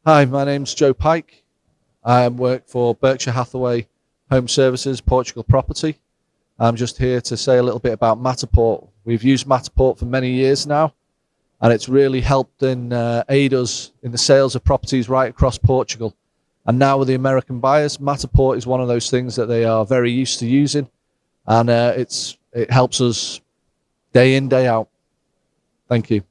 Hi, my name's Joe Pyke. I work for Berkshire Hathaway HomeServices, Portugal property. I'm just here to say a little bit about Matterport. We've used Matterport for many years now, and it's really helped aid us in the sales of properties right across Portugal. And now with the American buyers, Matterport is one of those things that they are very used to using, and it helps us day in, day out. Thank you.